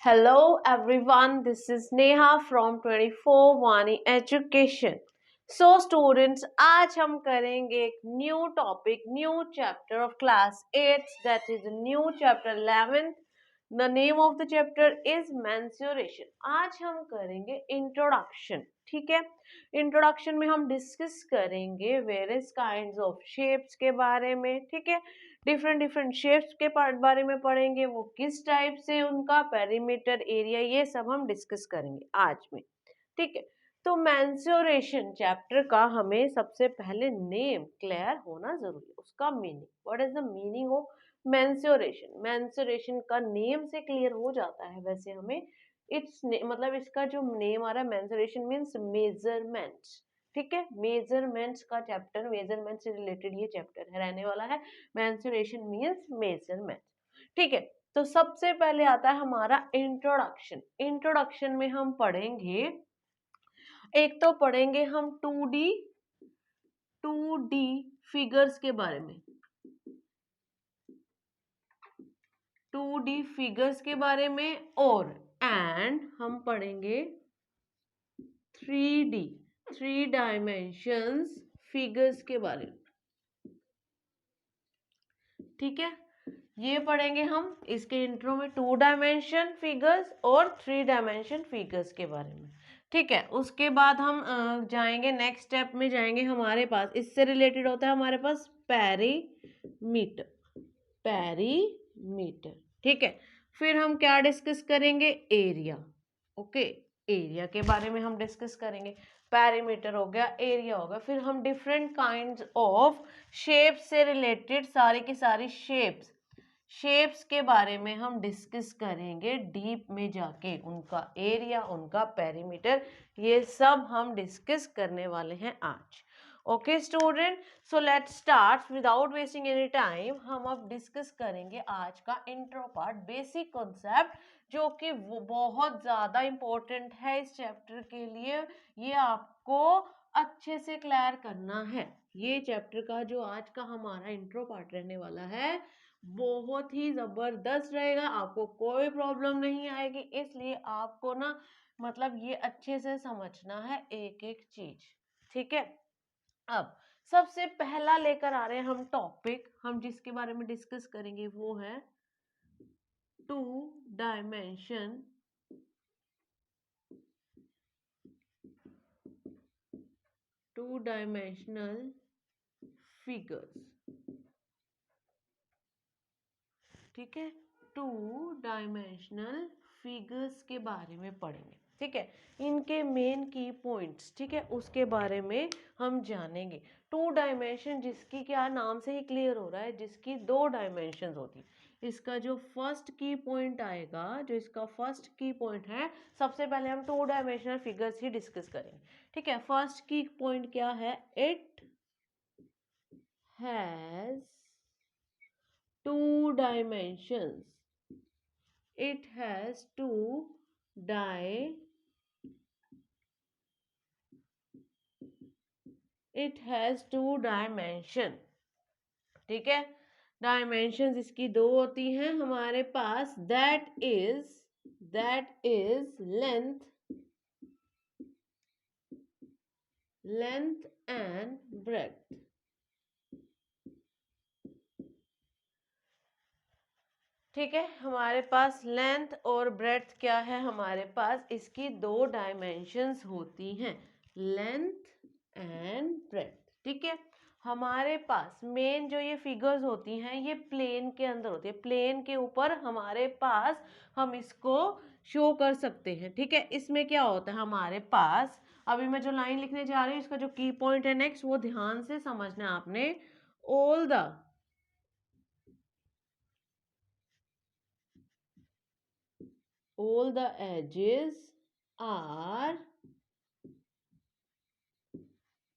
Hello everyone, this is Neha from 24 Vani Education. So students, आज हम करेंगे एक new topic, new chapter of class 8 that is new chapter 11. The name of the chapter is mensuration. आज हम करेंगे introduction. ठीक है, introduction में हम डिस्कस करेंगे वेरियस काइंड्स ऑफ शेप्स के बारे में. ठीक है, डिफरेंट शेप्स के बारे में पढ़ेंगे, वो किस टाइप से, उनका पेरीमीटर, एरिया, ये सब हम डिस्कस करेंगे आज में. ठीक है, तो मेंसुरेशन चैप्टर का हमें सबसे पहले नेम क्लियर होना जरूरी है, उसका meaning. What is the meaning of mensuration? Mensuration का नेम से क्लियर हो जाता है. वैसे हमें इट्स मतलब इसका जो नेम आ रहा है, मेंसुरेशन मीन्स मेजरमेंट्स. ठीक है, मेजरमेंट्स का चैप्टर, मेजरमेंट से रिलेटेड ये चैप्टर है रहने वाला है. Mensuration means measurement. ठीक है, तो सबसे पहले आता है हमारा इंट्रोडक्शन. इंट्रोडक्शन में हम पढ़ेंगे, एक तो पढ़ेंगे हम 2D फिगर्स के बारे में. 2D फिगर्स के बारे में, और एंड हम पढ़ेंगे 3 डायमेंशंस फिगर्स के बारे में. ठीक है, ये पढ़ेंगे हम इसके इंट्रो में 2 डायमेंशन फिगर्स और 3 डायमेंशन फिगर्स के बारे में. ठीक है, उसके बाद हम जाएंगे नेक्स्ट स्टेप में, जाएंगे हमारे पास इससे रिलेटेड होता है हमारे पास पेरीमीटर. पेरीमीटर, ठीक है. फिर हम क्या डिस्कस करेंगे? एरिया. ओके, एरिया के बारे में हम डिस्कस करेंगे. पेरीमीटर हो गया, एरिया हो गया. फिर हम डिफरेंट काइंड्स ऑफ शेप से रिलेटेड सारी की सारी शेप्स के बारे में हम डिस्कस करेंगे डीप में जाके. उनका एरिया, उनका पेरीमीटर, ये सब हम डिस्कस करने वाले हैं आज. Okay student, so let's start without wasting any time. हम अब डिस्कस करेंगे आज का इंट्रो पार्ट, बेसिक कॉन्सेप्ट, जो कि वो बहुत ज़्यादा इम्पोर्टेंट है इस चैप्टर के लिए. ये आपको अच्छे से क्लियर करना है. ये चैप्टर का जो आज का हमारा इंट्रो पार्ट रहने वाला है, बहुत ही ज़बरदस्त रहेगा. आपको कोई प्रॉब्लम नहीं आएगी, इसलिए आपको ना मतलब ये अच्छे से समझना है एक एक चीज. ठीक है, अब सबसे पहला लेकर आ रहे हैं हम टॉपिक, हम जिसके बारे में डिस्कस करेंगे वो है 2 डायमेंशन टू डायमेंशनल फिगर्स. ठीक है, 2 डायमेंशनल फिगर्स के बारे में पढ़ेंगे. ठीक है, इनके मेन की पॉइंट्स, ठीक है, उसके बारे में हम जानेंगे. 2 डायमेंशन जिसकी क्या नाम से ही क्लियर हो रहा है, जिसकी 2 डायमेंशन होती. इसका जो फर्स्ट की पॉइंट आएगा, जो इसका फर्स्ट की पॉइंट है, सबसे पहले हम 2 डायमेंशनल फिगर्स ही डिस्कस करेंगे. ठीक है, फर्स्ट की पॉइंट क्या है? It has 2 dimensions. It has 2 dimension. ठीक है, डायमेंशंस इसकी 2 होती हैं हमारे पास. That is length and breadth. ठीक है, हमारे पास लेंथ और ब्रेड्थ क्या है? हमारे पास इसकी 2 डायमेंशंस होती हैं, लेंथ एंड ब्रेड्थ. ठीक है, हमारे पास मेन जो ये फिगर्स होती हैं, ये प्लेन के अंदर होती है. प्लेन के ऊपर हमारे पास हम इसको शो कर सकते हैं. ठीक है, इसमें क्या होता है हमारे पास, अभी मैं जो लाइन लिखने जा रही हूँ, इसका जो की पॉइंट है नेक्स्ट, वो ध्यान से समझना है आपने. all the edges are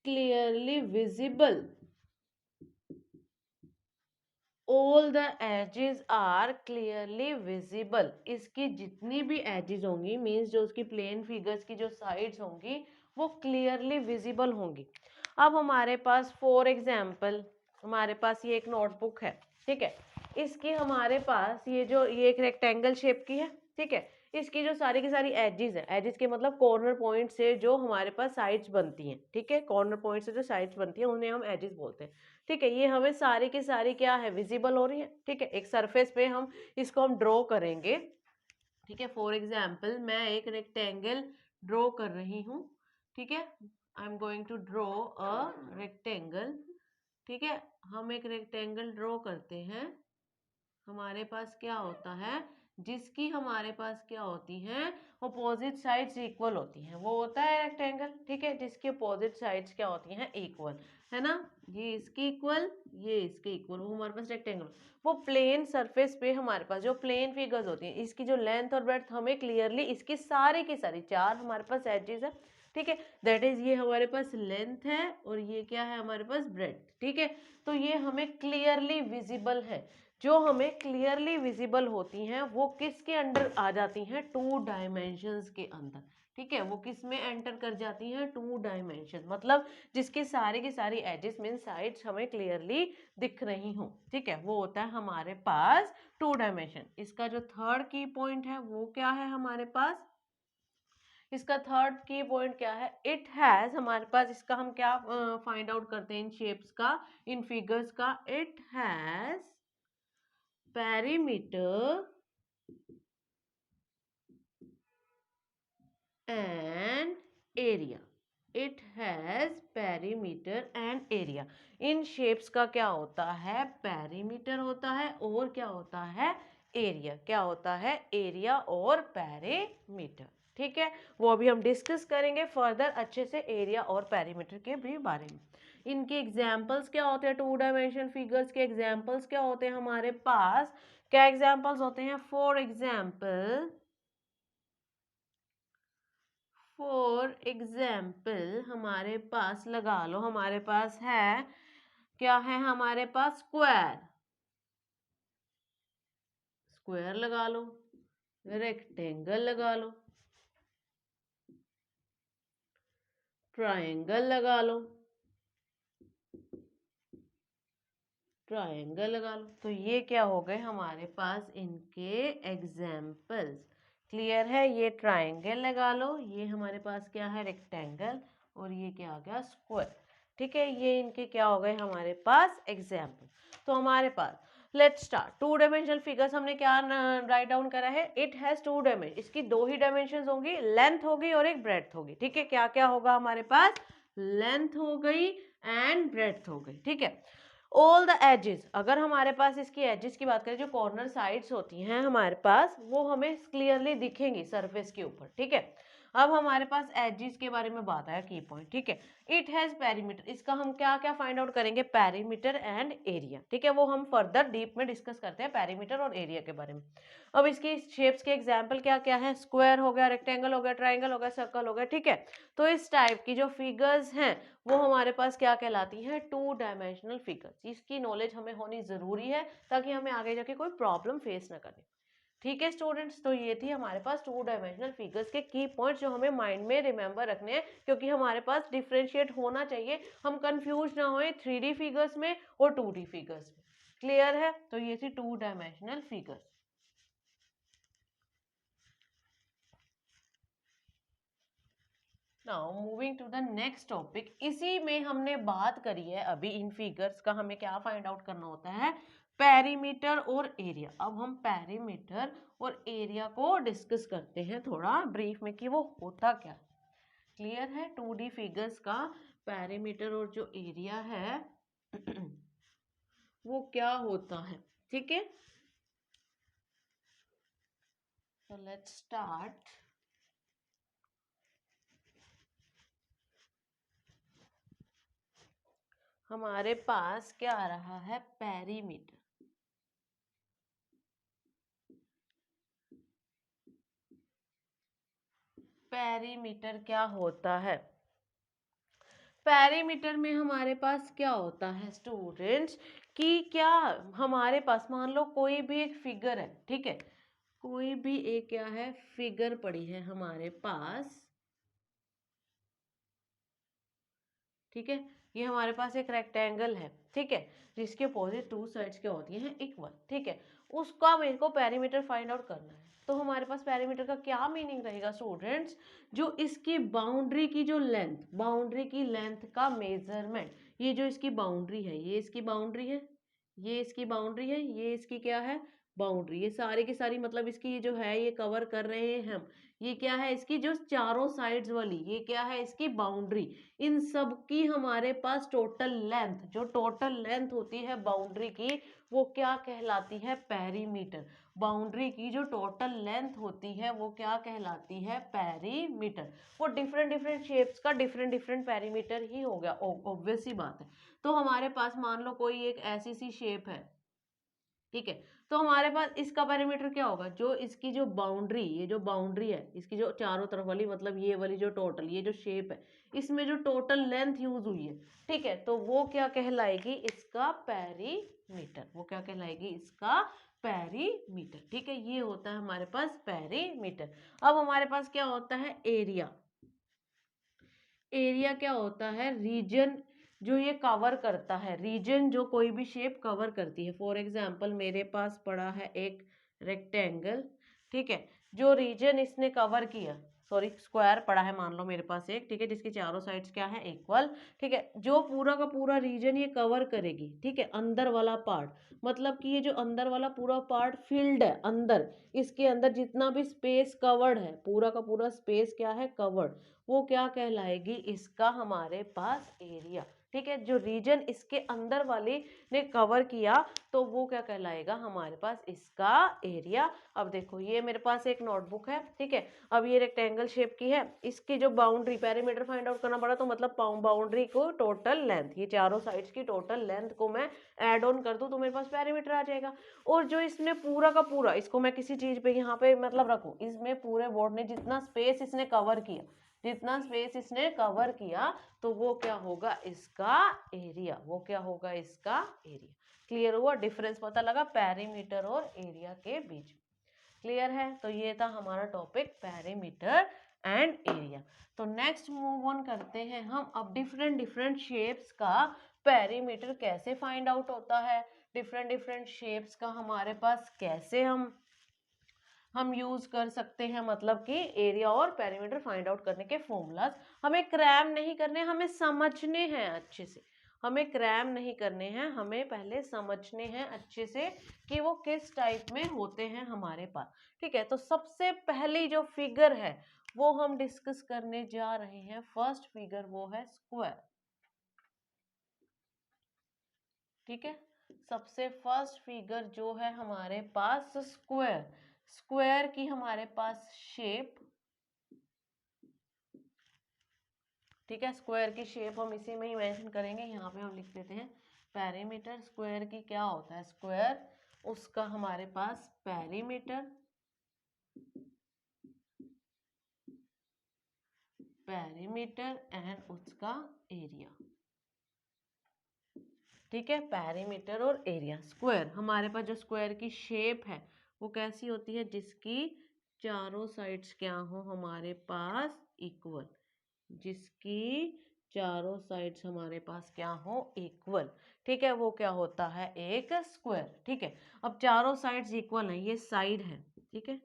clearly visible. All the edges are clearly visible. इसकी जितनी भी edges होंगी, मीन्स जो उसकी प्लेन फिगर्स की जो साइड्स होंगी, वो क्लियरली विजिबल होंगी. अब हमारे पास फॉर एग्जाम्पल, हमारे पास ये एक नोटबुक है. ठीक है, इसकी हमारे पास ये एक रेक्टेंगल शेप की है. ठीक है, इसकी जो सारी की सारी एजेस है, एजेस के मतलब कॉर्नर पॉइंट से जो हमारे पास साइड्स बनती हैं, ठीक है, कॉर्नर पॉइंट से जो साइड्स बनती हैं उन्हें हम एजेस बोलते हैं, ठीक है। ये हमें सारी की सारी क्या है, विजिबल हो रही है, ठीक है। एक सरफेस पे हम इसको हम ड्रॉ करेंगे, ठीक है। फॉर एग्जाम्पल मैं एक रेक्टेंगल ड्रॉ कर रही हूँ, ठीक है। I am going to draw a rectangle, ठीक है। हम एक रेक्टेंगल ड्रॉ करते हैं, हमारे पास क्या होता है, जिसकी हमारे पास क्या होती हैं, अपोजिट साइड्स इक्वल होती हैं, वो होता है रेक्टेंगल, ठीक है, जिसकी अपोजिट साइड्स क्या होती हैं, इक्वल, है ना। ये इसकी इक्वल, ये इसके इक्वल, वो हमारे पास रेक्टेंगल। वो प्लेन सरफेस पे हमारे पास जो प्लेन फिगर्स होती हैं, इसकी जो लेंथ और ब्रेड्थ हमें क्लियरली, इसकी सारी की सारी चार हमारे पास एजेस है, ठीक है। दैट इज ये हमारे पास लेंथ है और ये क्या है हमारे पास ब्रेड्थ, ठीक है। तो ये हमें क्लियरली विजिबल है। जो हमें क्लियरली विजिबल होती हैं वो किसके अंडर आ जाती हैं, टू डायमेंशंस के अंदर, ठीक है। वो किस में एंटर कर जाती हैं, टू डायमेंशन, मतलब जिसके सारे की सारी एजेस मीन साइड्स हमें क्लियरली दिख रही हो, ठीक है, वो होता है हमारे पास टू डायमेंशन। इसका जो थर्ड की पॉइंट है वो क्या है हमारे पास, इसका थर्ड की पॉइंट क्या है, इट हैज, हमारे पास इसका हम क्या फाइंड आउट करते हैं इन शेप्स का, इन फिगर्स का, it has perimeter and area, it has perimeter and area। In shapes का क्या होता है, पेरीमीटर होता है और क्या होता है, एरिया, क्या होता है, एरिया और पेरीमीटर, ठीक है। वो अभी हम डिस्कस करेंगे फर्दर अच्छे से एरिया और पेरीमीटर के भी बारे में। इनके एग्जाम्पल्स क्या होते हैं, टू डायमेंशन फिगर्स के एग्जाम्पल्स क्या होते हैं हमारे पास, क्या एग्जाम्पल्स होते हैं, फॉर एग्जाम्पल हमारे पास लगा लो, हमारे पास है, क्या है हमारे पास, स्क्वायर, स्क्वायर लगा लो, रेक्टेंगल लगा लो, ट्रायंगल लगा लो, ट्रायंगल लगा लो। तो ये क्या हो गए हमारे पास इनके एग्जाम्पल्स, क्लियर है। ये ट्रायंगल लगा लो, ये हमारे पास क्या है, रेक्टेंगल, और ये क्या आ गया, स्क्वायर, ठीक है। ये इनके क्या हो गए हमारे पास एग्जाम्पल। तो हमारे पास let's start, two dimensional figures हमने क्या राइट डाउन करा है, इट हैज टू डायमेंशन, इसकी दो ही डायमेंशन होंगी, लेंथ होगी और एक ब्रेड्थ होगी, ठीक है। क्या क्या होगा हमारे पास, लेंथ हो गई एंड ब्रेड्थ हो गई, ठीक है। ऑल द एजेस, अगर हमारे पास इसकी एजेस की बात करें, जो कॉर्नर साइड्स होती हैं हमारे पास, वो हमें क्लियरली दिखेंगी सरफेस के ऊपर, ठीक है। अब हमारे पास एजेस के बारे में बात आया की पॉइंट, ठीक है। इट हैज पेरीमीटर, इसका हम क्या क्या फाइंड आउट करेंगे, पेरीमीटर एंड एरिया, ठीक है। वो हम फर्दर डीप में डिस्कस करते हैं पेरीमीटर और एरिया के बारे में। अब इसकी शेप्स के एग्जाम्पल क्या क्या है, स्क्वायर हो गया, रेक्टेंगल हो गया, ट्राइंगल हो गया, सर्कल हो गया, ठीक है। तो इस टाइप की जो फिगर्स हैं वो हमारे पास क्या कहलाती हैं, टू डायमेंशनल फिगर्स। इसकी नॉलेज हमें होनी जरूरी है ताकि हमें आगे जाके कोई प्रॉब्लम फेस ना करें, ठीक है स्टूडेंट्स। तो ये थी हमारे पास टू डायमेंशनल फिगर्स के की पॉइंट्स जो हमें माइंड में रिमेंबर रखने हैं, क्योंकि हमारे पास डिफ्रेंशिएट होना चाहिए, हम कंफ्यूज ना होए 3D फिगर्स में और 2D फिगर्स में, क्लियर है। तो ये थी two dimensional figures. Now moving to the next topic, इसी में हमने बात करी है अभी, इन फिगर्स का हमें क्या फाइंड आउट करना होता है, पेरीमीटर और एरिया। अब हम पेरीमीटर और एरिया को डिस्कस करते हैं थोड़ा ब्रीफ में कि वो होता क्या, क्लियर है। 2D फिगर्स का पेरीमीटर और जो एरिया है वो क्या होता है, ठीक है। तो लेट्स स्टार्ट। हमारे पास क्या आ रहा है, पेरीमीटर, पेरीमीटर क्या होता है, पेरीमीटर में हमारे पास क्या होता है स्टूडेंट्स, कि क्या हमारे पास मान लो कोई भी एक फिगर है, ठीक है, कोई भी एक क्या है, फिगर पड़ी है हमारे पास, ठीक है। ये हमारे पास एक रेक्टेंगल है, ठीक है, जिसके अपोजिट टू साइड्स क्या होती हैं, इक्वल, ठीक है। उसका मेरे को पेरीमीटर फाइंड आउट करना है। तो हमारे पास पेरीमीटर का क्या मीनिंग रहेगा स्टूडेंट्स, जो इसकी बाउंड्री की जो लेंथ, बाउंड्री की लेंथ का मेजरमेंट, ये जो इसकी बाउंड्री है, ये इसकी बाउंड्री है, ये इसकी बाउंड्री है, ये इसकी क्या है, बाउंड्री, ये सारी की सारी मतलब इसकी ये जो है ये कवर कर रहे हैं हम, ये क्या है इसकी जो चारों साइड्स वाली, ये क्या है इसकी बाउंड्री, इन सब की हमारे पास टोटल लेंथ, जो टोटल लेंथ होती है बाउंड्री की वो क्या कहलाती है, पेरीमीटर। बाउंड्री की जो टोटल लेंथ होती है वो क्या कहलाती है, पेरीमीटर। वो डिफरेंट डिफरेंट शेप्स का डिफरेंट डिफरेंट पेरीमीटर ही हो गया, ऑब्वियस सी बात है। तो हमारे पास मान लो कोई एक ऐसी सी शेप है, ठीक है, तो हमारे पास इसका पेरीमीटर क्या होगा, जो इसकी जो बाउंड्री, ये जो बाउंड्री है इसकी जो चारों तरफ वाली, मतलब ये वाली जो टोटल, ये जो शेप है इसमें जो टोटल लेंथ यूज हुई है, ठीक है, तो वो क्या कहलाएगी, इसका पेरीमीटर। वो क्या कहलाएगी, इसका पेरीमीटर। ठीक है, ये होता है हमारे पास पेरीमीटर। अब हमारे पास क्या होता है, एरिया। एरिया क्या होता है, रीजन जो ये कवर करता है, रीजन जो कोई भी शेप कवर करती है। फॉर एग्जांपल मेरे पास पड़ा है एक रेक्टेंगल, ठीक है, जो रीजन इसने कवर किया, सॉरी स्क्वायर पड़ा है मान लो मेरे पास एक, ठीक है, जिसकी चारों साइड्स क्या है, इक्वल, ठीक है, जो पूरा का पूरा रीजन ये कवर करेगी, ठीक है, अंदर वाला पार्ट, मतलब कि ये जो अंदर वाला पूरा पार्ट फील्ड है अंदर, इसके अंदर जितना भी स्पेस कवर्ड है, पूरा का पूरा स्पेस क्या है, कवर्ड, वो क्या कहलाएगी, इसका हमारे पास एरिया। ठीक है, जो रीजन इसके अंदर वाली ने कवर किया तो वो क्या कहलाएगा, हमारे पास इसका एरिया। अब देखो ये मेरे पास एक नोटबुक है, ठीक है, अब ये रेक्टेंगल शेप की है, इसकी जो बाउंड्री, पेरीमीटर फाइंड आउट करना पड़ा, तो मतलब बाउंड्री को टोटल लेंथ, ये चारों साइड्स की टोटल लेंथ को मैं ऐड ऑन कर दूं तो मेरे पास पेरीमीटर आ जाएगा। और जो इसने पूरा का पूरा, इसको मैं किसी चीज पे यहाँ पे मतलब रखूं, इसमें पूरे बोर्ड ने जितना स्पेस इसने कवर किया, जितना स्पेस इसने कवर किया, तो वो क्या होगा, इसका एरिया। वो क्या होगा, इसका एरिया। क्लियर हुआ, डिफरेंस पता लगा पेरीमीटर और एरिया के बीच। क्लियर है, तो ये था हमारा टॉपिक पेरीमीटर एंड एरिया। तो नेक्स्ट मूव ऑन करते हैं हम, अब डिफरेंट डिफरेंट शेप्स का पेरीमीटर कैसे फाइंड आउट होता है, डिफरेंट डिफरेंट शेप्स का हमारे पास कैसे हम यूज कर सकते हैं, मतलब कि एरिया और पेरीमीटर फाइंड आउट करने के फॉर्मूलाज। हमें क्रैम नहीं करने, हमें समझने हैं अच्छे से, हमें क्रैम नहीं करने हैं, हमें पहले समझने हैं अच्छे से कि वो किस टाइप में होते हैं हमारे पास। ठीक है, तो सबसे पहली जो फिगर है वो हम डिस्कस करने जा रहे हैं, फर्स्ट फिगर वो है स्क्वायर। ठीक है, सबसे फर्स्ट फिगर जो है हमारे पास स्क्वायर, स्क्वायर की हमारे पास शेप, ठीक है, स्क्वायर की शेप हम इसी में ही मेंशन करेंगे, यहाँ पे हम लिख देते हैं पेरीमीटर। स्क्वायर की क्या होता है, स्क्वायर उसका हमारे पास पेरीमीटर, पेरीमीटर एंड उसका एरिया। ठीक है, पेरीमीटर और एरिया। स्क्वायर हमारे पास जो स्क्वायर की शेप है वो कैसी होती है, जिसकी चारों साइड्स क्या हो हमारे पास इक्वल, जिसकी चारों साइड्स हमारे पास क्या हो, इक्वल। ठीक है, वो क्या होता है, एक स्क्वायर। ठीक है, अब चारों साइड्स इक्वल है, ये साइड है, ठीक है,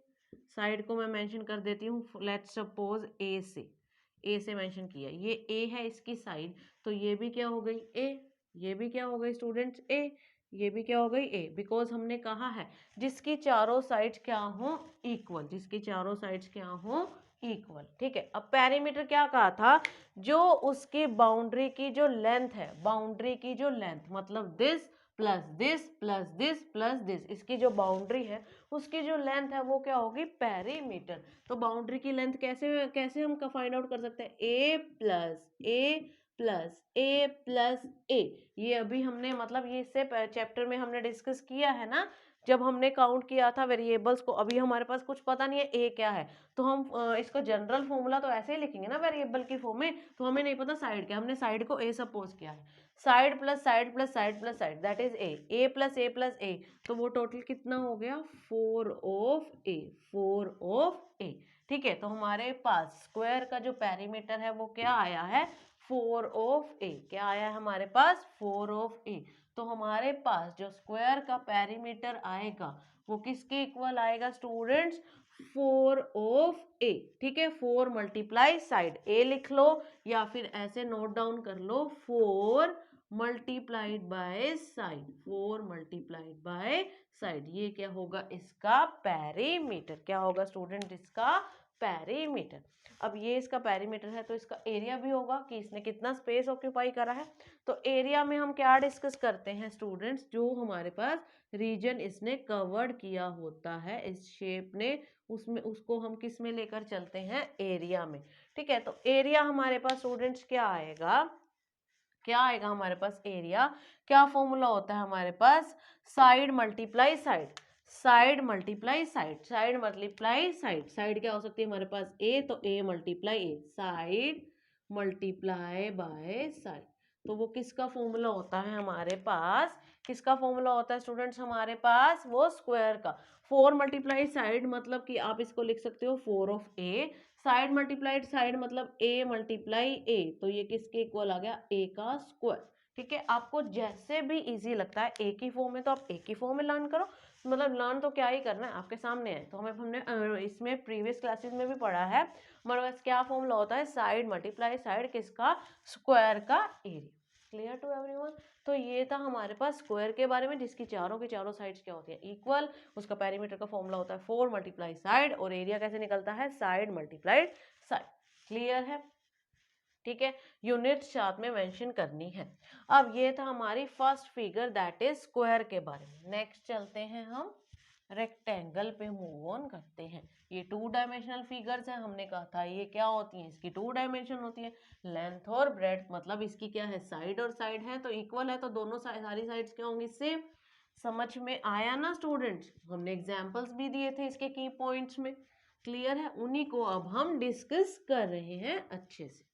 साइड को मैं मेंशन कर देती हूँ, लेट्स सपोज ए से मेंशन किया, ये ए है इसकी साइड, तो ये भी क्या हो गई ए, ये भी क्या हो गई स्टूडेंट्स ए, ये भी क्या हो गई ए, बिकॉज हमने कहा है जिसकी चारों साइड्स क्या हो, इक्वल, जिसकी चारों साइड्स क्या हो, इक्वल। ठीक है, अब पेरीमीटर क्या कहा था, जो उसकी बाउंड्री की जो लेंथ है, बाउंड्री की जो लेंथ मतलब this plus this plus this plus this, इसकी जो बाउंड्री है उसकी जो लेंथ है वो क्या होगी, पेरीमीटर। तो बाउंड्री की लेंथ कैसे कैसे हम फाइंड आउट कर सकते हैं, ए plus a plus a plus ए, ये अभी हमने मतलब ये इससे चैप्टर में हमने डिस्कस किया है ना, जब हमने काउंट किया था वेरिएबल्स को। अभी हमारे पास कुछ पता नहीं है ए क्या है, तो हम इसको जनरल फॉर्मूला तो ऐसे ही लिखेंगे ना वेरिएबल की फॉर्म में, तो हमें नहीं पता साइड क्या, हमने साइड को ए सपोज किया है, side plus side plus side plus side that is a plus a plus a, तो वो टोटल कितना हो गया, 4 ऑफ ए, 4 ऑफ ए। ठीक है, तो हमारे पास स्क्वायर का जो पेरीमीटर है वो क्या आया है, 4 ऑफ ए, क्या आया है हमारे पास, 4 ऑफ ए। तो हमारे पास जो स्क्वायर का पेरीमीटर आएगा वो किसके इक्वल आएगा स्टूडेंट्स, 4 ऑफ ए, ठीक है, 4 मल्टीप्लाई साइड ए लिख लो या फिर ऐसे नोट डाउन कर लो 4 multiplied by side, 4 multiplied by side, ये क्या होगा इसका पेरीमीटर, क्या होगा स्टूडेंट इसका पेरीमीटर। अब ये इसका पेरीमीटर है तो इसका एरिया भी होगा कि इसने कितना स्पेस ऑक्यूपाई करा है। तो एरिया में हम क्या डिस्कस करते हैं स्टूडेंट्स, जो हमारे पास रीजन इसने कवर्ड किया होता है इस शेप ने, उसमें उसको हम किस में लेकर चलते हैं, एरिया में, ठीक है। तो एरिया हमारे पास स्टूडेंट्स क्या आएगा, क्या आएगा हमारे पास एरिया, क्या फॉर्मूला होता है हमारे पास, side multiply side, side multiply side, side multiply side, side क्या हो सकती है हमारे पास ए, तो a multiply a, side multiply by side. तो वो किसका फॉर्मूला होता है हमारे पास, किसका फॉर्मूला होता है स्टूडेंट्स हमारे पास, वो स्क्वायर का। 4 मल्टीप्लाई साइड मतलब कि आप इसको लिख सकते हो 4 of A, side multiplied side मतलब ए मल्टीप्लाई ए, तो ये किसके इक्वल आ गया, ए का स्क्वायर, ठीक है। आपको जैसे भी इजी लगता है एक ही फॉर्म में तो आप एक ही फॉर्म में लर्न करो, मतलब लर्न तो क्या ही करना है, आपके सामने है। तो हमने इसमें प्रीवियस क्लासेस में भी पढ़ा है हमारे पास क्या फॉर्मूला होता है, साइड मल्टीप्लाई साइड किसका, स्क्वायर का एरिया। Clear to everyone. तो ये था हमारे पास स्क्वायर के बारे में, जिसकी चारों की चारों साइड्स क्या होती है, इक्वल, उसका पेरीमीटर का फॉर्मूला होता है 4 मल्टीप्लाई साइड, और एरिया कैसे निकलता है, साइड मल्टीप्लाइड साइड। क्लियर है, ठीक है, यूनिट साथ में मेंशन करनी है। अब ये था हमारी first figure that is square के बारे में। नेक्स्ट चलते हैं हम रेक्टेंगल पे मूव ऑन करते हैं। ये 2 डायमेंशनल फिगर्स हैं, हमने कहा था ये क्या होती हैं, इसकी 2 डायमेंशन होती है, लेंथ और ब्रेड्थ, मतलब इसकी क्या है, साइड और साइड है तो इक्वल है, तो दोनों सारी साइड्स क्या होंगी, सेम। समझ में आया ना स्टूडेंट्स, हमने एग्जांपल्स भी दिए थे इसके की पॉइंट्स में। क्लियर है, उन्हीं को अब हम डिस्कस कर रहे हैं अच्छे से।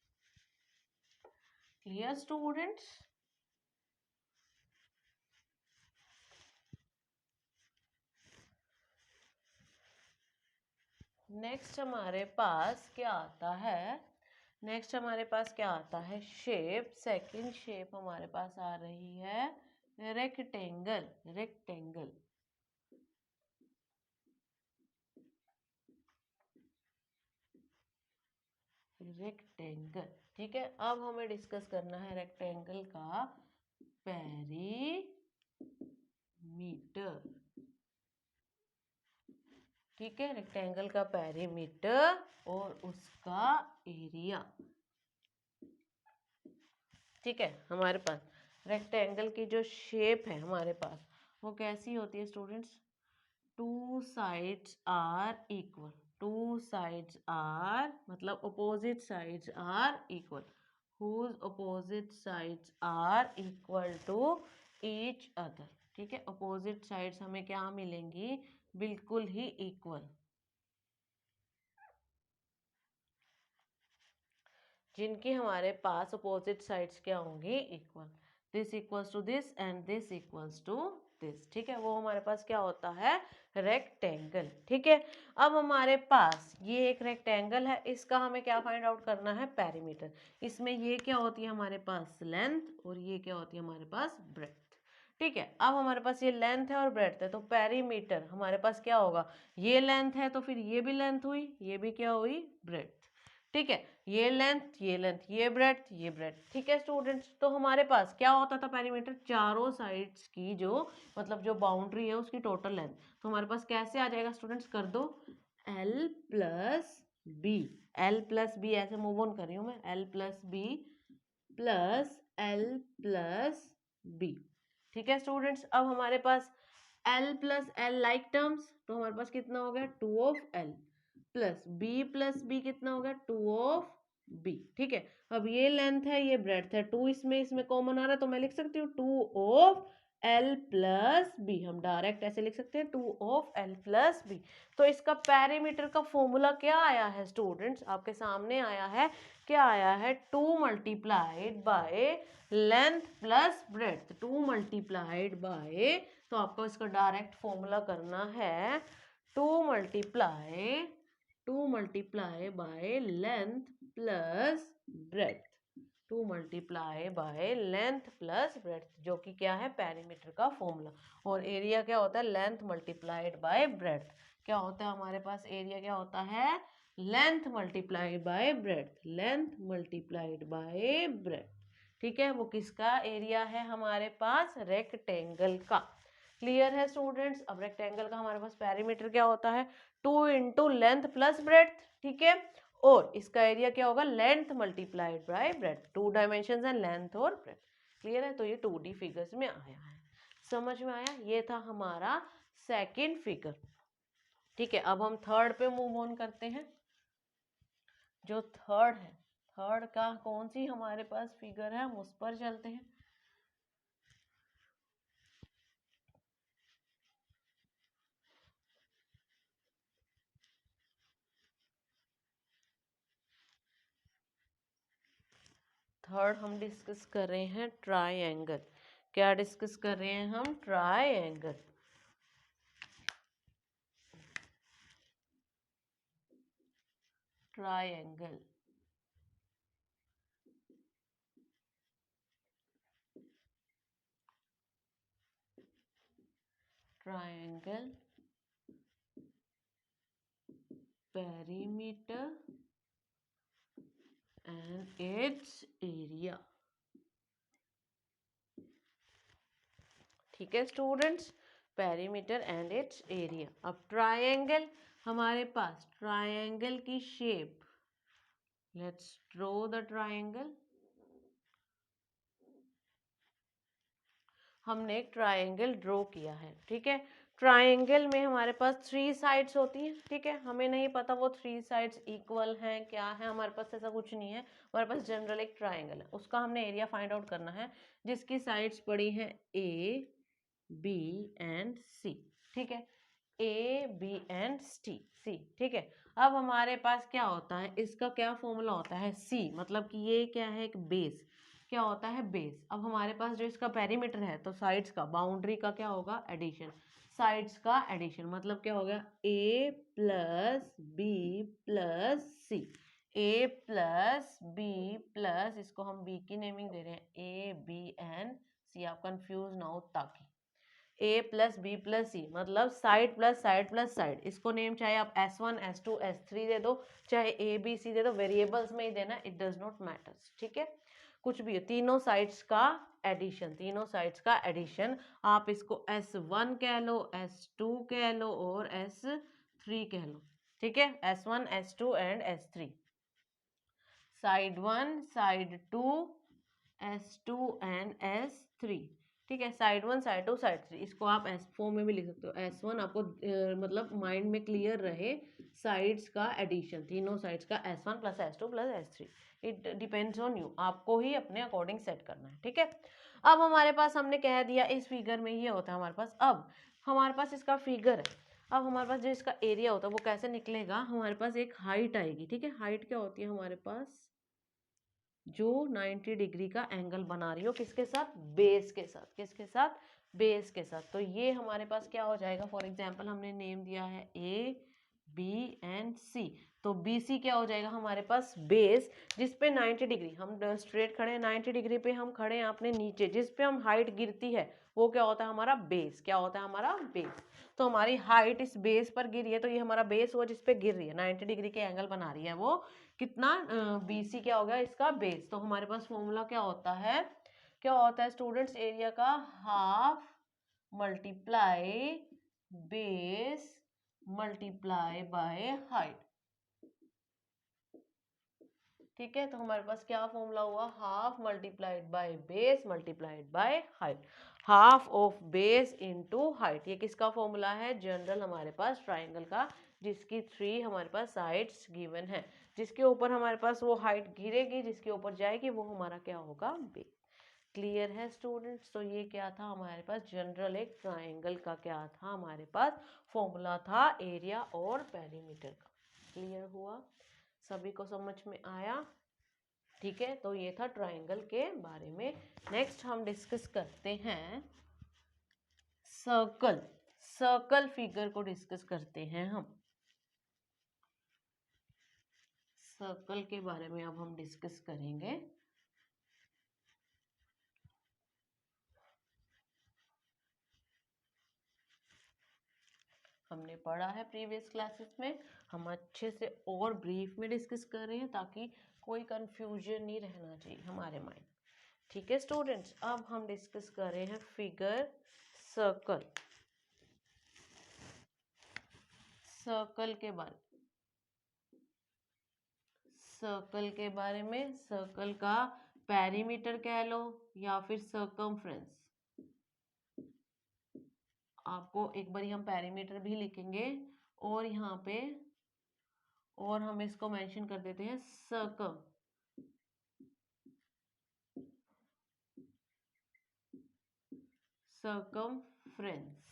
Clear students. नेक्स्ट हमारे पास क्या आता है, नेक्स्ट हमारे पास क्या आता है, शेप। सेकंड शेप हमारे पास आ रही है रेक्टेंगल, रेक्टेंगल, रेक्टेंगल, ठीक है। अब हमें डिस्कस करना है रेक्टेंगल का पेरीमीटर, ठीक है, रेक्टेंगल का पेरीमीटर और उसका एरिया, ठीक है। हमारे पास रेक्टेंगल की जो शेप है हमारे पास वो कैसी होती है students, 2 sides are equal, 2 sides are मतलब opposite sides are equal, whose opposite sides are equal to each other, ठीक है। opposite sides हमें क्या मिलेंगी, बिल्कुल ही इक्वल, जिनकी हमारे पास अपोजिट साइड्स क्या होंगी, equal, this equals to this and this equals to this, ठीक है। वो हमारे पास क्या होता है, रेक्टेंगल, ठीक है। अब हमारे पास ये एक रेक्टेंगल है, इसका हमें क्या फाइंड आउट करना है, पेरीमीटर। इसमें ये क्या होती है हमारे पास, लेंथ, और ये क्या होती है हमारे पास, ब्रेड्थ, ठीक है। अब हमारे पास ये लेंथ है और ब्रेड्थ है, तो पेरीमीटर हमारे पास क्या होगा, ये लेंथ है तो फिर ये भी लेंथ हुई, ये भी क्या हुई, ब्रेड्थ, ठीक है। ये लेंथ, ये लेंथ, ये ब्रेड्थ, ये ब्रेड्थ, ठीक है स्टूडेंट्स। तो हमारे पास क्या होता था पेरीमीटर, चारों साइड्स की जो मतलब जो बाउंड्री है उसकी टोटल लेंथ। तो हमारे पास कैसे आ जाएगा स्टूडेंट्स, कर दो L plus b, L plus b, ऐसे मूव ऑन कर रही हूँ मैं, L plus b plus L plus b, ठीक है स्टूडेंट्स। अब हमारे पास L plus L like terms, तो हमारे पास कितना हो गया, 2 ऑफ L प्लस बी कितना हो गया, 2 ऑफ बी, ठीक है। अब ये लेंथ है, ये ब्रेड्थ है, 2 इसमें इसमें कॉमन आ रहा है तो मैं लिख सकती हूँ 2 ऑफ एल प्लस बी, हम डायरेक्ट ऐसे लिख सकते हैं 2 ऑफ एल प्लस बी। तो इसका पेरीमीटर का फॉर्मूला क्या आया है स्टूडेंट्स, आपके सामने आया है, क्या आया है, 2 multiplied by length plus breadth, 2 multiplied by, तो आपको इसका डायरेक्ट फॉर्मूला करना है 2 multiply, 2 multiply by length plus breadth, 2 multiply by length plus breadth, जो कि क्या है पेरीमीटर का फॉर्मूला। और एरिया क्या होता है, लेंथ मल्टीप्लाइड बाय ब्रेड्थ, क्या होता है हमारे पास, एरिया क्या होता है, length multiplied by breadth, length multiplied by breadth. ठीक है, वो किसका एरिया है हमारे पास, रेक्टेंगल का। क्लियर है स्टूडेंट्स। अब रेक्टेंगल का हमारे पास पेरीमीटर क्या होता है, 2 इंटू लेंथ प्लस ब्रेड्थ। ठीक है, और इसका एरिया क्या होगा, length multiplied by breadth, 2 dimension है लेंथ और ब्रेड्थ। क्लियर है, तो ये 2D फिगर्स में आया है, समझ में आया। ये था हमारा सेकंड फिगर। ठीक है, अब हम थर्ड पे मूव ऑन करते हैं। जो थर्ड है, थर्ड का कौन सी हमारे पास फिगर है, हम उस पर चलते हैं। थर्ड हम डिस्कस कर रहे हैं ट्रायंगल। क्या डिस्कस कर रहे हैं हम, triangle. Triangle, triangle perimeter and its area। ठीक है students, perimeter and it's area. अब ट्रायंगल हमारे पास, ट्रायंगल की shape, let's draw the triangle. हमने एक ट्रायंगल ड्रॉ किया है। ठीक है, ट्रायंगल में हमारे पास 3 साइड्स होती हैं। ठीक है, हमें नहीं पता वो 3 साइड्स इक्वल हैं क्या है, हमारे पास ऐसा कुछ नहीं है। हमारे पास जनरल एक ट्रायंगल है, उसका हमने एरिया फाइंड आउट करना है, जिसकी साइड्स पड़ी हैं A, B एंड C। ठीक है, A, B एंड C। ठीक है, अब हमारे पास क्या होता है, इसका क्या फॉर्मूला होता है, C, मतलब कि ये क्या है, एक बेस। क्या होता है, बेस। अब हमारे पास जो इसका पेरीमीटर है, तो साइड्स का, बाउंड्री का क्या होगा, एडिशन। साइड्स का एडिशन मतलब क्या हो गया, A plus B plus C। A plus B plus, इसको हम B की नेमिंग दे रहे हैं, A, B एंड C। आप कंफ्यूज ना हो ताकि, A प्लस बी प्लस सी मतलब side plus side plus side. इसको नेम चाहे आप S1, S2, S3 दे दो, चाहे ABC दे दो, वेरिएबल्स में ही देना, इट डज नॉट मैटर्स। ठीक है, कुछ भी हो, तीनों साइड्स का एडिशन, तीनों साइड्स का एडिशन। आप इसको S1 कह लो, S2 कह लो और S3 कह लो। ठीक है, S1, S2 and S3, side 1, side 2, S2 and S3। ठीक है, साइड 1, साइड 2, साइड 3, इसको आप S4 में भी लिख सकते हो। S1 आपको मतलब माइंड में क्लियर रहे, साइड्स का एडिशन, तीनों साइड्स का S1 plus S2 plus S3। It depends on you, आपको ही अपने अकॉर्डिंग सेट करना है। ठीक है, अब हमारे पास हमने कह दिया इस फिगर में ये होता है हमारे पास। अब हमारे पास इसका फिगर है, अब हमारे पास जो इसका एरिया होता है वो कैसे निकलेगा, हमारे पास एक हाइट आएगी। ठीक है, हाइट क्या होती है हमारे पास, जो 90 डिग्री का एंगल बना रही हो, किसके साथ, बेस के साथ। किसके साथ, बेस के साथ। तो ये हमारे पास क्या हो जाएगा, फॉर एग्जांपल हमने नेम दिया है A, B एंड C। तो BC क्या हो जाएगा हमारे पास, बेस, जिस पे 90 डिग्री, हम स्ट्रेट खड़े हैं 90 डिग्री पे हम खड़े हैं अपने नीचे, जिस पे हम हाइट गिरती है वो क्या होता है हमारा बेस। क्या होता है हमारा बेस। तो हमारी हाइट इस बेस पर गिरी है, तो ये हमारा बेस हुआ जिस पे गिर रही है, 90 डिग्री के एंगल बना रही है, वो कितना, BC क्या हो गया इसका बेस। तो हमारे पास फॉर्मूला क्या होता है, क्या होता है स्टूडेंट्स, एरिया का half multiply base multiply by height. ठीक है, तो हमारे पास क्या फॉर्मूला हुआ, half multiplied by base multiplied by height, half of base into height. ये किसका फॉर्मूला है, जनरल हमारे पास ट्राइंगल का, जिसकी 3 हमारे पास साइड्स गिवन है, जिसके ऊपर हमारे पास वो हाइट गिरेगी, जिसके ऊपर जाएगी वो हमारा क्या होगा, बेस। क्लियर है स्टूडेंट्स। तो ये क्या था हमारे पास, जनरल एक ट्राइंगल का क्या था हमारे पास, फॉर्मूला था एरिया और पेरीमीटर का। क्लियर हुआ, सभी को समझ में आया। ठीक है, तो ये था ट्राइंगल के बारे में। नेक्स्ट हम डिस्कस करते हैं सर्कल। सर्कल फिगर को डिस्कस करते हैं हम। सर्कल के बारे में अब हम डिस्कस करेंगे। हमने पढ़ा है प्रीवियस क्लासेस में, हम अच्छे से और ब्रीफ में डिस्कस कर रहे हैं ताकि कोई कंफ्यूजन नहीं रहना चाहिए हमारे माइंड। ठीक है स्टूडेंट्स, अब हम डिस्कस कर रहे हैं फिगर सर्कल। सर्कल के बारे में सर्कल का पेरीमीटर कह लो या फिर सर्कमफ्रेंस। आपको एक बार हम पेरीमीटर भी लिखेंगे और यहाँ पे और हम इसको मेंशन कर देते हैं सर्कमफ्रेंस।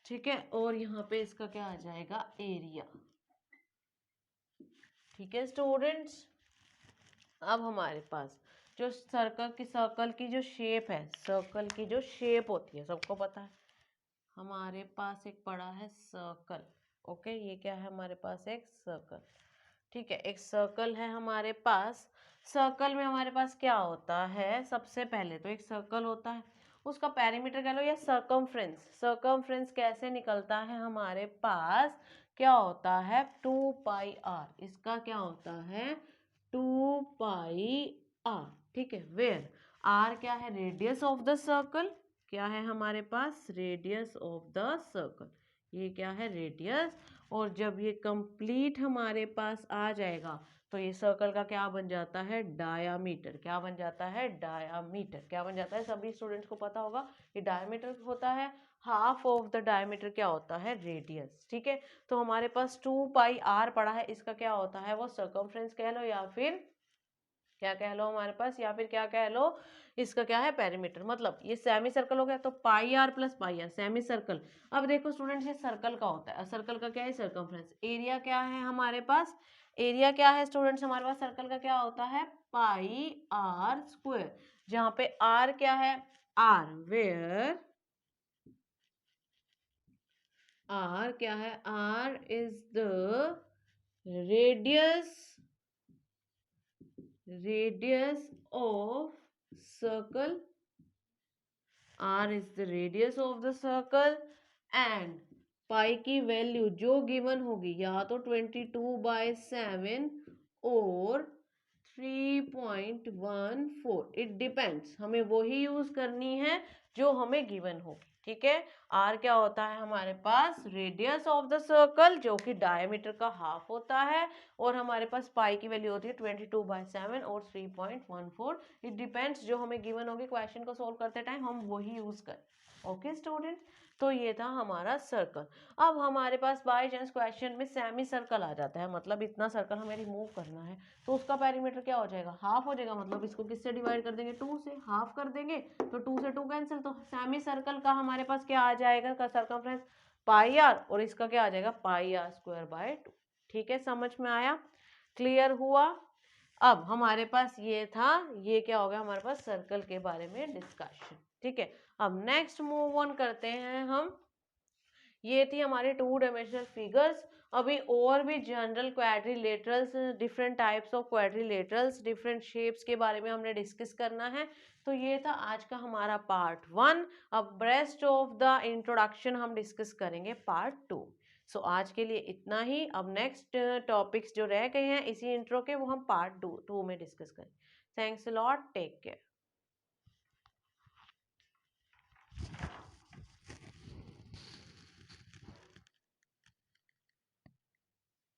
ठीक है, और यहाँ पे इसका क्या आ जाएगा, एरिया। ठीक है स्टूडेंट्स, अब हमारे पास जो सर्कल की जो शेप है, सर्कल की जो शेप होती है सबको पता है। हमारे पास एक पड़ा है सर्कल। ओके, ये क्या है हमारे पास, एक सर्कल। ठीक है, एक सर्कल है हमारे पास। सर्कल में हमारे पास क्या होता है, सबसे पहले तो एक सर्कल होता है, उसका पेरीमीटर कह लो या सर्कमफ्रेंस। सर्कमफ्रेंस कैसे निकलता है हमारे पास, क्या होता है 2πr। इसका क्या होता है 2πr। ठीक है, वेयर r क्या है, रेडियस ऑफ द सर्कल। क्या है हमारे पास, रेडियस ऑफ द सर्कल। ये क्या है, रेडियस। और जब ये कंप्लीट हमारे पास आ जाएगा तो ये सर्कल का क्या बन जाता है, डायामीटर। क्या बन जाता है, डायामीटर। क्या बन जाता है, सभी स्टूडेंट्स को पता होगा ये डायामीटर होता है, हाफ ऑफ द डायमीटर क्या होता है, रेडियस। ठीक है, तो हमारे पास 2πr पड़ा है, इसका क्या होता है, वो सर्कमफ्रेंस कह लो या फिर क्या कह लो हमारे पास, या फिर क्या कह लो, इसका क्या है, पेरीमीटर। मतलब ये सेमी सर्कल हो गया तो πr + πr सेमी सर्कल। अब देखो स्टूडेंट्स, ये सर्कल का होता है, सर्कल का क्या है, सर्कमफ्रेंस। एरिया क्या है हमारे पास, एरिया क्या है स्टूडेंट्स हमारे पास, सर्कल का क्या होता है, πr²। जहाँ पे r क्या है, r वेयर r क्या है, r is the radius of circle, r is the radius of the circle, and पाई की वैल्यू जो गिवन होगी या तो 22/7 और 3.14, इट डिपेंड्स, हमें वही यूज करनी है जो हमें गिवन होगी। ठीक है, आर क्या होता है हमारे पास, रेडियस ऑफ द सर्कल जो कि डायमीटर का हाफ होता है, और हमारे पास पाई की वैल्यू होती है 22/7 और 3.14। इट डिपेंड्स, जो हमें गिवन होगी क्वेश्चन को सोल्व करते टाइम हम वही यूज करें। ओके स्टूडेंट, तो ये था हमारा सर्कल। अब हमारे पास बाय चांस क्वेश्चन में सेमी सर्कल आ जाता है, मतलब इतना सर्कल हमें रिमूव करना है, तो उसका पेरीमीटर क्या हो जाएगा, हाफ हो जाएगा। मतलब इसको किससे डिवाइड कर देंगे, 2 से। हाफ कर देंगे तो 2 से 2 कैंसिल, तो सेमी सर्कल का हमारे पास क्या आ जाएगा, का सर्कमफ्रेंस πr, और इसका क्या आ जाएगा, πr²/2। ठीक है, समझ में आया, क्लियर हुआ। अब हमारे पास ये था, ये क्या हो गया हमारे पास सर्कल के बारे में डिस्कशन। ठीक है, अब नेक्स्ट मूव ऑन करते हैं हम। ये थी हमारे 2 डायमेंशनल फिगर्स। अभी और भी general quadrilaterals, different types of quadrilaterals, different shapes के बारे में हमने डिस्कस करना है। तो ये था आज का हमारा पार्ट 1। अब रेस्ट ऑफ द इंट्रोडक्शन हम डिस्कस करेंगे पार्ट 2। सो आज के लिए इतना ही। अब नेक्स्ट टॉपिक्स जो रह गए हैं इसी इंट्रो के, वो हम पार्ट 2 में डिस्कस करें। Thanks a lot, take care.